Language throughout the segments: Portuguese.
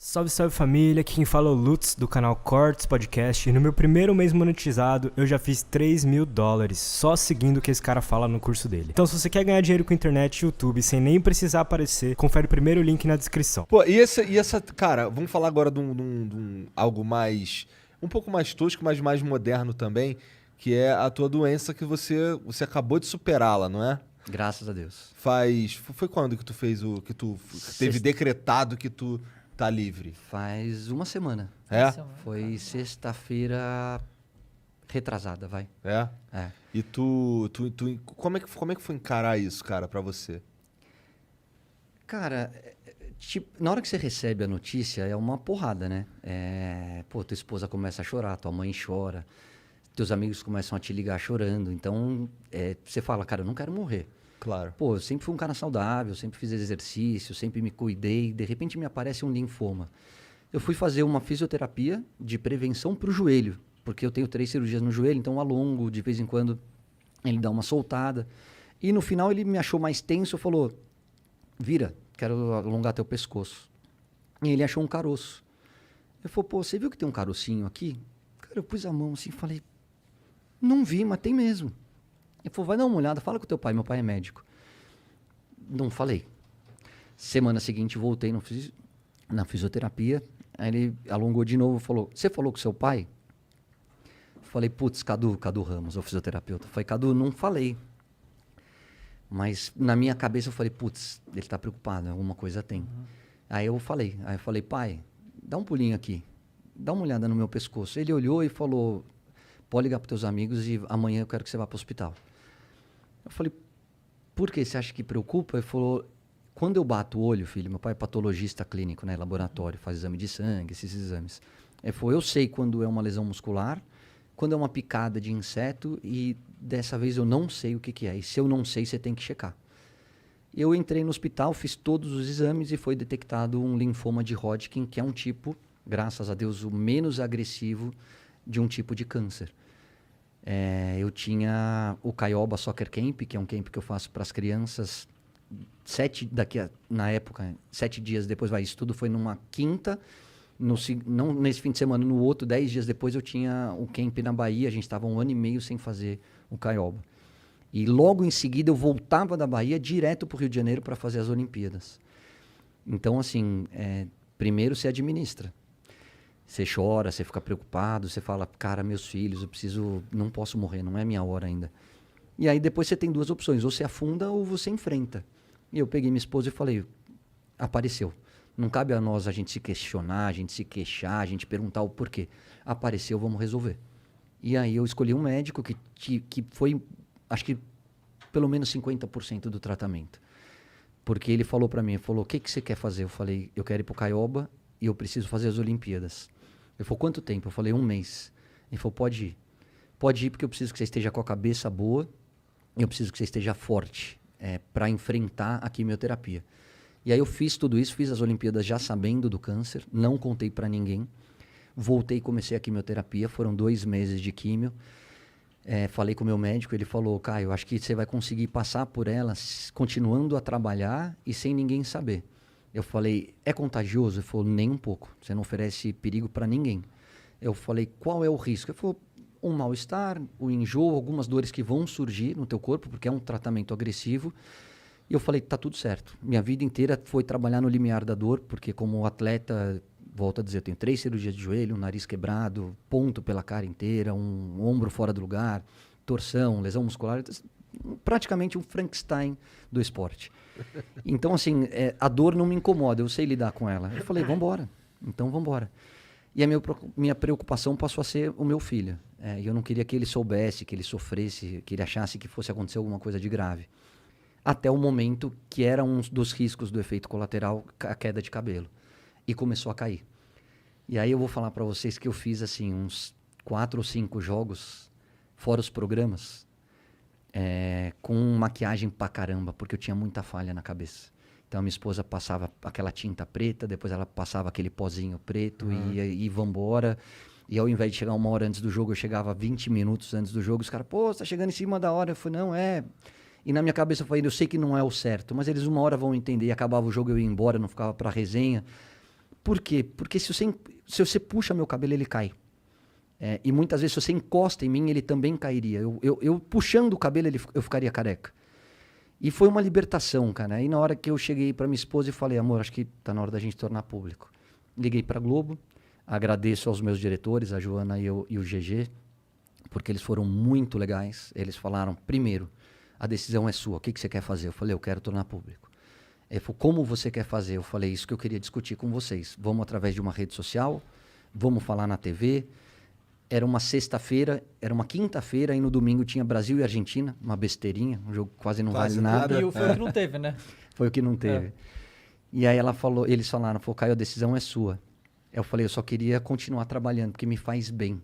Salve, salve família, aqui quem fala é o Lutz do canal Cortes Podcast e no meu primeiro mês monetizado eu já fiz $3.000 só seguindo o que esse cara fala no curso dele. Então se você quer ganhar dinheiro com internet e YouTube sem nem precisar aparecer, confere o primeiro link na descrição. Pô, e essa, cara, vamos falar agora de algo mais, um pouco mais tosco, mas mais moderno também, que é a tua doença que você acabou de superá-la, não é? Graças a Deus. Foi quando que tu fez que tu teve decretado que tu tá livre? Faz uma semana. É? Foi sexta-feira retrasada, vai. É? É. E como é que foi encarar isso, cara, pra você? Cara, tipo, na hora que você recebe a notícia, é uma porrada, né? Pô, tua esposa começa a chorar, tua mãe chora, teus amigos começam a te ligar chorando. Então, você fala, cara, eu não quero morrer. Claro. Pô, eu sempre fui um cara saudável, sempre fiz exercício, sempre me cuidei. De repente me aparece um linfoma. Eu fui fazer uma fisioterapia de prevenção para o joelho, porque eu tenho 3 cirurgias no joelho, então eu alongo, de vez em quando ele dá uma soltada. E no final ele me achou mais tenso e falou, vira, quero alongar teu pescoço. E ele achou um caroço. Eu falei, pô, você viu que tem um carocinho aqui? Cara, eu pus a mão assim e falei, não vi, mas tem mesmo. Ele falou, vai dar uma olhada, fala com teu pai, meu pai é médico. Não falei. Semana seguinte voltei na fisioterapia, aí ele alongou de novo e falou, você falou com seu pai? Falei, putz, Cadu Ramos, o fisioterapeuta. Falei, Cadu, não falei. Mas na minha cabeça eu falei, putz, ele tá preocupado, alguma coisa tem. Uhum. Aí eu falei, pai, dá um pulinho aqui, dá uma olhada no meu pescoço. Ele olhou e falou, pode ligar para teus amigos e amanhã eu quero que você vá para o hospital. Eu falei, por que você acha que preocupa? Ele falou, quando eu bato o olho, filho, meu pai é patologista clínico, né, laboratório, faz exame de sangue, esses exames. Ele falou, eu sei quando é uma lesão muscular, quando é uma picada de inseto e dessa vez eu não sei o que é. E se eu não sei, você tem que checar. Eu entrei no hospital, fiz todos os exames e foi detectado um linfoma de Hodgkin, que é um tipo, graças a Deus, o menos agressivo de um tipo de câncer. Eu tinha o Caioba Soccer Camp, que é um camp que eu faço para as crianças. 7 dias depois, isso tudo foi numa quinta, não nesse fim de semana, no outro, 10 dias depois eu tinha o camp na Bahia, a gente estava 1 ano e meio sem fazer o Caioba. E logo em seguida eu voltava da Bahia direto para o Rio de Janeiro para fazer as Olimpíadas. Então, assim, primeiro você administra. Você chora, você fica preocupado, você fala, cara, meus filhos, não posso morrer, não é minha hora ainda. E aí depois você tem 2 opções, ou você afunda ou você enfrenta. E eu peguei minha esposa e falei, apareceu. Não cabe a nós a gente se questionar, a gente se queixar, a gente perguntar o porquê. Apareceu, vamos resolver. E aí eu escolhi um médico que foi, acho que pelo menos 50% do tratamento. Porque ele falou para mim, ele falou, o que você quer fazer? Eu falei, eu quero ir pro Caioba e eu preciso fazer as Olimpíadas. Ele falou, quanto tempo? Eu falei, 1 mês. Ele falou, pode ir. Pode ir porque eu preciso que você esteja com a cabeça boa e eu preciso que você esteja forte para enfrentar a quimioterapia. E aí eu fiz tudo isso, fiz as Olimpíadas já sabendo do câncer, não contei para ninguém. Voltei e comecei a quimioterapia, foram 2 meses de químio. Falei com o meu médico, ele falou, Caio, acho que você vai conseguir passar por ela continuando a trabalhar e sem ninguém saber. Eu falei, é contagioso? Ele falou, nem um pouco. Você não oferece perigo para ninguém. Eu falei, qual é o risco? Ele falou, um mal-estar, o enjoo, algumas dores que vão surgir no teu corpo, porque é um tratamento agressivo. E eu falei, tá tudo certo. Minha vida inteira foi trabalhar no limiar da dor, porque como atleta, volto a dizer, eu tenho 3 cirurgias de joelho, um nariz quebrado, ponto pela cara inteira, um ombro fora do lugar, torção, lesão muscular, praticamente um Frankenstein do esporte. Então, assim, a dor não me incomoda, eu sei lidar com ela. Eu falei, vambora, então vambora. E a minha preocupação passou a ser o meu filho. E eu não queria que ele soubesse, que ele sofresse, que ele achasse que fosse acontecer alguma coisa de grave. Até o momento que era um dos riscos do efeito colateral, a queda de cabelo. E começou a cair. E aí eu vou falar para vocês que eu fiz assim uns 4 ou 5 jogos, fora os programas, com maquiagem pra caramba, porque eu tinha muita falha na cabeça. Então a minha esposa passava aquela tinta preta, depois ela passava aquele pozinho preto e vambora. E ao invés de chegar 1 hora antes do jogo, eu chegava 20 minutos antes do jogo. Os caras, pô, você tá chegando em cima da hora. Eu falei, não, E na minha cabeça eu falei, eu sei que não é o certo, mas eles 1 hora vão entender. E acabava o jogo, eu ia embora, não ficava pra resenha. Por quê? Porque se você puxa meu cabelo, ele cai. E muitas vezes, se você encosta em mim, ele também cairia. Eu puxando o cabelo, eu ficaria careca. E foi uma libertação, cara. Aí na hora que eu cheguei para minha esposa e falei, amor, acho que tá na hora da gente tornar público. Liguei para Globo, agradeço aos meus diretores, a Joana e o GG, porque eles foram muito legais. Eles falaram, primeiro, a decisão é sua, o que você quer fazer? Eu falei, eu quero tornar público. Ele falou, como você quer fazer? Eu falei, isso que eu queria discutir com vocês. Vamos através de uma rede social, vamos falar na TV. Era uma sexta-feira, era uma quinta-feira, e no domingo tinha Brasil e Argentina, uma besteirinha, um jogo quase não vale nada. E foi o que não teve, né? Foi o que não teve. E aí eles falaram, Caio, a decisão é sua. Eu falei, eu só queria continuar trabalhando, porque me faz bem.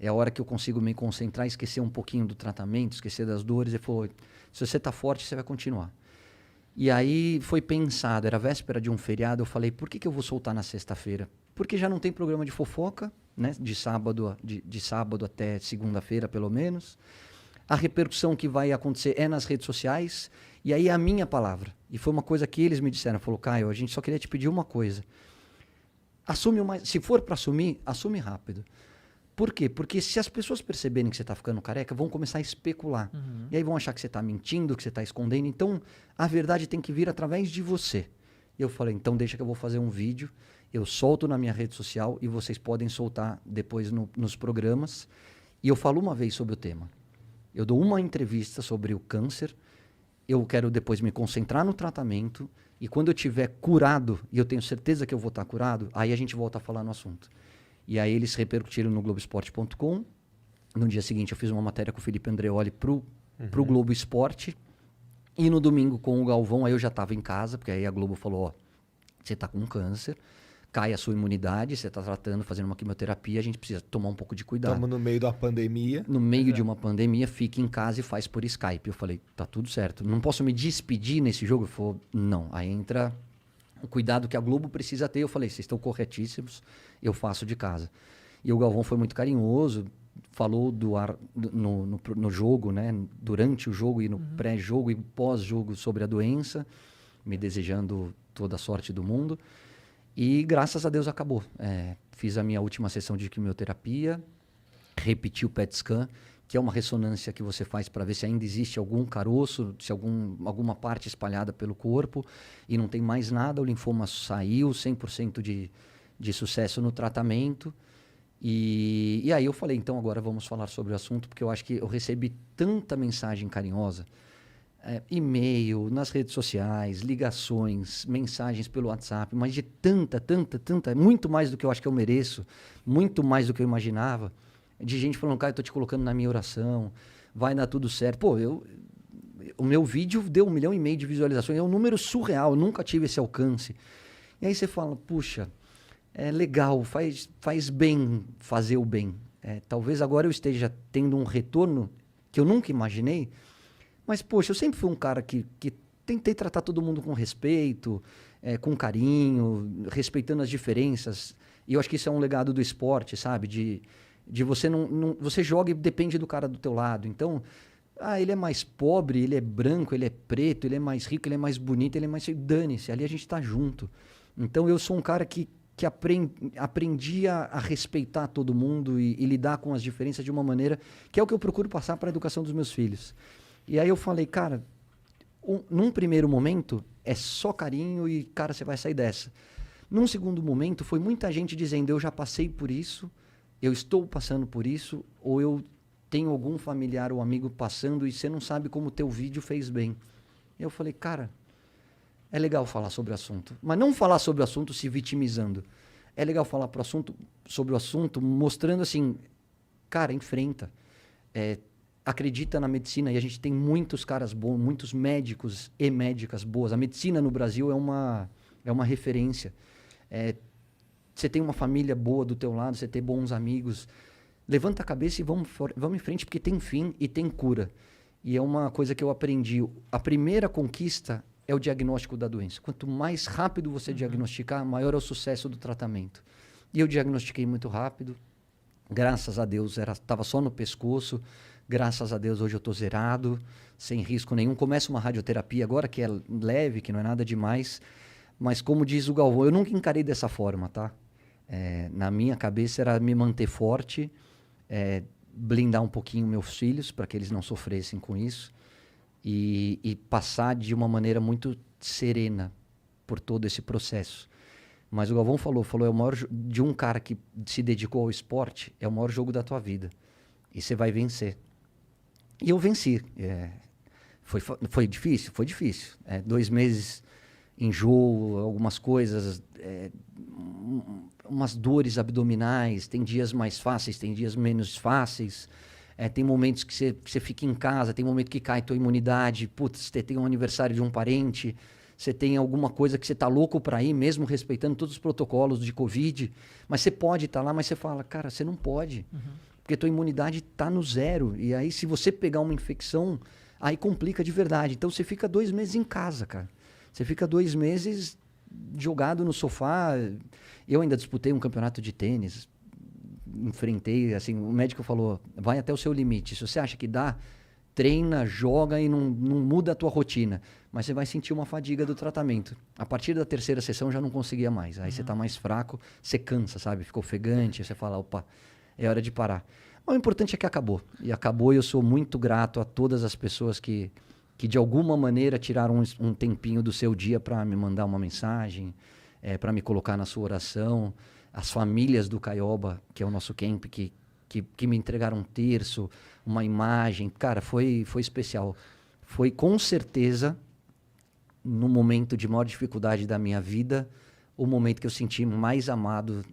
É a hora que eu consigo me concentrar, esquecer um pouquinho do tratamento, esquecer das dores. Ele falou, se você está forte, você vai continuar. E aí foi pensado, era véspera de um feriado, eu falei, por que eu vou soltar na sexta-feira? Porque já não tem programa de fofoca, né? De sábado até segunda-feira, pelo menos. A repercussão que vai acontecer é nas redes sociais. E aí é a minha palavra. E foi uma coisa que eles me disseram. Falou, Caio, a gente só queria te pedir uma coisa. Assume o mais... Se for para assumir, assume rápido. Por quê? Porque se as pessoas perceberem que você está ficando careca, vão começar a especular. E aí vão achar que você está mentindo, que você está escondendo. Então, a verdade tem que vir através de você. E eu falei, então deixa que eu vou fazer um vídeo. Eu solto na minha rede social e vocês podem soltar depois nos programas. E eu falo uma vez sobre o tema. Eu dou uma entrevista sobre o câncer. Eu quero depois me concentrar no tratamento. E quando eu estiver curado, e eu tenho certeza que eu vou estar curado, aí a gente volta a falar no assunto. E aí eles repercutiram no Globoesporte.com. No dia seguinte eu fiz uma matéria com o Felipe Andreoli pro Globo Esporte. E no domingo com o Galvão, aí eu já estava em casa, porque aí a Globo falou, ó, você está com câncer, cai a sua imunidade, você está tratando, fazendo uma quimioterapia, a gente precisa tomar um pouco de cuidado. Estamos no meio da pandemia. No meio de uma pandemia, fique em casa e faz por Skype. Eu falei, tá tudo certo. Não posso me despedir nesse jogo? Ele falou, não. Aí entra o cuidado que a Globo precisa ter. Eu falei, vocês estão corretíssimos, eu faço de casa. E o Galvão foi muito carinhoso, falou no jogo, né? Durante o jogo e no pré-jogo e pós-jogo sobre a doença, me desejando toda a sorte do mundo. E graças a Deus acabou. Fiz a minha última sessão de quimioterapia, repeti o PET scan, que é uma ressonância que você faz para ver se ainda existe algum caroço, se alguma parte espalhada pelo corpo, e não tem mais nada, o linfoma saiu, 100% de sucesso no tratamento. E aí eu falei, então agora vamos falar sobre o assunto, porque eu acho que eu recebi tanta mensagem carinhosa, e-mail, nas redes sociais, ligações, mensagens pelo WhatsApp, mas de tanta, muito mais do que eu acho que eu mereço, muito mais do que eu imaginava, de gente falando, cara, eu tô te colocando na minha oração, vai dar tudo certo. Pô, o meu vídeo deu 1,5 milhão de visualizações, é um número surreal, eu nunca tive esse alcance. E aí você fala, puxa, é legal, faz bem fazer o bem. Talvez agora eu esteja tendo um retorno que eu nunca imaginei, mas, poxa, eu sempre fui um cara que tentei tratar todo mundo com respeito, com carinho, respeitando as diferenças. E eu acho que isso é um legado do esporte, sabe? De você você joga e depende do cara do teu lado. Então, ele é mais pobre, ele é branco, ele é preto, ele é mais rico, ele é mais bonito, ele é mais... Dane-se, ali a gente tá junto. Então, eu sou um cara que aprendi a respeitar todo mundo e lidar com as diferenças de uma maneira que é o que eu procuro passar para a educação dos meus filhos. E aí eu falei, cara, num primeiro momento é só carinho e, cara, você vai sair dessa. Num segundo momento foi muita gente dizendo, eu já passei por isso, eu estou passando por isso, ou eu tenho algum familiar ou amigo passando e você não sabe como o teu vídeo fez bem. E eu falei, cara, é legal falar sobre o assunto, mas não falar sobre o assunto se vitimizando. É legal falar sobre o assunto mostrando assim, cara, enfrenta. Acredita na medicina, e a gente tem muitos caras bons, muitos médicos e médicas boas. A medicina no Brasil é uma referência. Você tem uma família boa do teu lado, você tem bons amigos. Levanta a cabeça e vamos em frente, porque tem fim e tem cura. E é uma coisa que eu aprendi. A primeira conquista é o diagnóstico da doença. Quanto mais rápido você diagnosticar, maior é o sucesso do tratamento. E eu diagnostiquei muito rápido. Graças a Deus, estava só no pescoço. Graças a Deus, hoje eu estou zerado, sem risco nenhum. Começa uma radioterapia agora, que é leve, que não é nada demais. Mas como diz o Galvão, eu nunca encarei dessa forma, tá? Na minha cabeça era me manter forte, blindar um pouquinho meus filhos para que eles não sofressem com isso e passar de uma maneira muito serena por todo esse processo. Mas o Galvão falou é o maior de um cara que se dedicou ao esporte, é o maior jogo da tua vida. E você vai vencer. E eu venci. Foi difícil? Foi difícil. 2 meses enjoo, algumas coisas, umas dores abdominais, tem dias mais fáceis, tem dias menos fáceis. Tem momentos que você fica em casa, tem momento que cai tua imunidade, putz, você tem um aniversário de um parente, você tem alguma coisa que você tá louco para ir, mesmo respeitando todos os protocolos de Covid, mas você pode estar lá, mas você fala, cara, você não pode, porque tua imunidade tá no 0, e aí se você pegar uma infecção, aí complica de verdade. Então você fica 2 meses em casa, cara. Você fica 2 meses jogado no sofá. Eu ainda disputei um campeonato de tênis, enfrentei, assim, o médico falou, vai até o seu limite. Se você acha que dá, treina, joga e não muda a tua rotina. Mas você vai sentir uma fadiga do tratamento. A partir da 3ª sessão já não conseguia mais. Aí você tá mais fraco, você cansa, sabe? Fica ofegante, você fala, opa, é hora de parar. Mas o importante é que acabou. E acabou e eu sou muito grato a todas as pessoas que de alguma maneira tiraram um tempinho do seu dia para me mandar uma mensagem, para me colocar na sua oração. As famílias do Caioba, que é o nosso camp, que me entregaram um terço, uma imagem. Cara, foi especial. Foi com certeza, no momento de maior dificuldade da minha vida, o momento que eu senti mais amado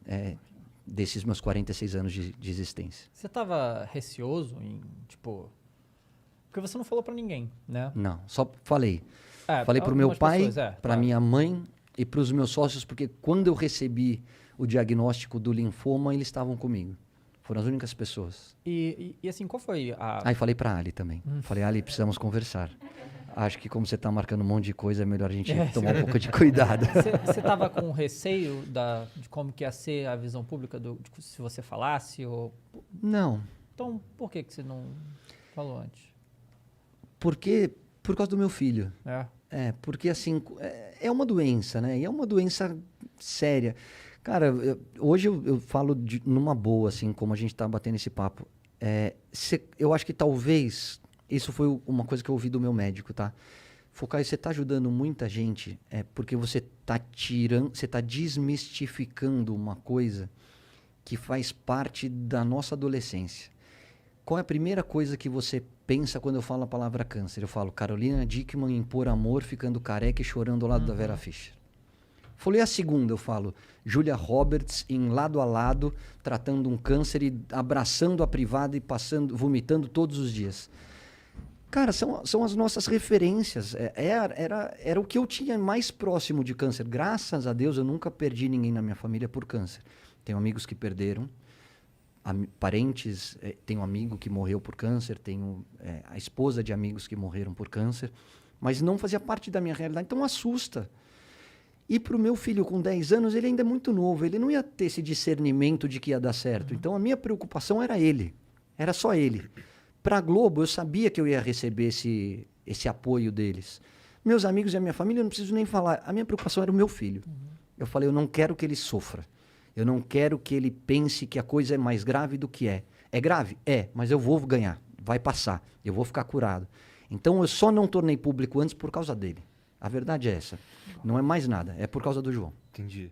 desses meus 46 anos de existência. Você estava receoso em, porque você não falou para ninguém, né? Não, só falei. Falei pro meu pai, para minha mãe e para os meus sócios, porque quando eu recebi o diagnóstico do linfoma, eles estavam comigo. Foram as únicas pessoas. E assim, qual foi a... Aí falei pra Ali também. Falei, Ali, precisamos conversar. Acho que como você tá marcando um monte de coisa, é melhor a gente tomar um pouco de cuidado. Você tava com receio de como que ia ser a visão pública, se você falasse? Ou... Não. Então, por que você não falou antes? Porque, por causa do meu filho. Porque assim, é uma doença, né? E é uma doença séria. Cara, hoje eu falo numa boa, assim, como a gente tá batendo esse papo. Eu acho que talvez, isso foi uma coisa que eu ouvi do meu médico, tá? Focar, você tá ajudando muita gente, porque você tá desmistificando uma coisa que faz parte da nossa adolescência. Qual é a primeira coisa que você pensa quando eu falo a palavra câncer? Eu falo Carolina Dickmann em Por Amor, ficando careca e chorando ao lado da Vera Fischer. Falei a segunda, eu falo Julia Roberts em Lado a Lado, tratando um câncer e abraçando a privada e vomitando todos os dias. Cara, são as nossas referências. Era o que eu tinha mais próximo de câncer. Graças a Deus, eu nunca perdi ninguém na minha família por câncer. Tenho amigos que perderam, parentes, tenho um amigo que morreu por câncer, tenho a esposa de amigos que morreram por câncer, mas não fazia parte da minha realidade, então assusta. E para o meu filho com 10 anos, ele ainda é muito novo, ele não ia ter esse discernimento de que ia dar certo. Então a minha preocupação era ele, era só ele. Para a Globo, eu sabia que eu ia receber esse apoio deles. Meus amigos e a minha família, eu não preciso nem falar, a minha preocupação era o meu filho. Eu falei, eu não quero que ele sofra. Eu não quero que ele pense que a coisa é mais grave do que é. É grave? Mas eu vou ganhar. Vai passar. Eu vou ficar curado. Então, eu só não tornei público antes por causa dele. A verdade é essa. Não é mais nada. É por causa do João. Entendi.